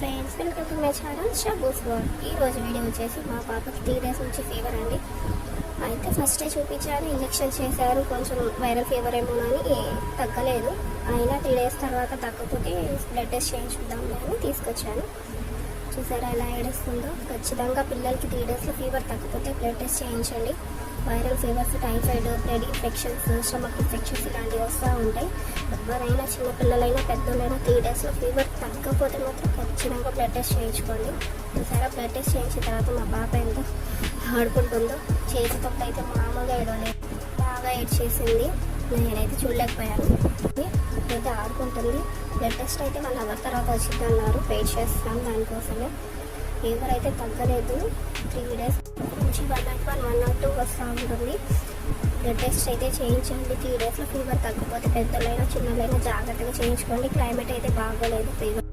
Friends, welcome to my channel షబూస్ world. ఈరోజు video వచ్చేసి మా పాపకి 3 days నుంచి ఫీవర్ అండి. అయితే ఫస్టే చూపించారు, ఇంజెక్షన్ చేశారు, కొంచెం వైరల్ ఫీవర్ ఏమోనని తగ్గలేదు. అయినా 3 days తర్వాత తగ్గకపోతే బ్లడ్ టెస్ట్ చేయించుకుందాం అని తీసుకొచ్చాను. చూసారా ఎలా ఏడుస్తుందో. ఖచ్చితంగా పిల్లలకి 3 daysలో ఫీవర్ తగ్గకపోతే బ్లడ్ టెస్ట్ చేయించండి. Viral fevers, typhoid, blood infections, stomach infections ఇలాంటివి వస్తూ ఉంటాయి. ఎవరైనా చిన్నపిల్లలైనా పెద్దోళ్ళైనా 3 daysలో ఫీవర్ తగ్గకపోతే మాత్రం ఖచ్చితంగా బ్లడ్ టెస్ట్ చేయించుకోండి. చూసారా బ్లడ్ టెస్ట్ చేయించిన తర్వాత మా పాప ఎంత ఆడుకుంటుందో. చేసేటప్పుడు అయితే మామూలుగా ఏడవలేదు, బాగా ఏడ్చేసింది. నేనైతే చూడలేకపోయాను. అయితే ఆడుకుంటుంది. బ్లడ్ టెస్ట్ అయితే 1 hour తర్వాత వచ్చింది అన్నారు. వెయిట్ చేస్తున్నాం దానికోసమే. ఫీవర్ అయితే తగ్గలేదు. 3 days నుంచి 101, 102 వస్తూ ఉంటుంది. బ్లడ్ టెస్ట్ అయితే చేయించండి. 3 daysలో ఫీవర్ తగ్గకపోతే పెద్దలైనా చిన్నలైనా జాగ్రత్తగా చేయించుకోండి. క్లైమేట్ అయితే బాగోలేదు. ఫీవర్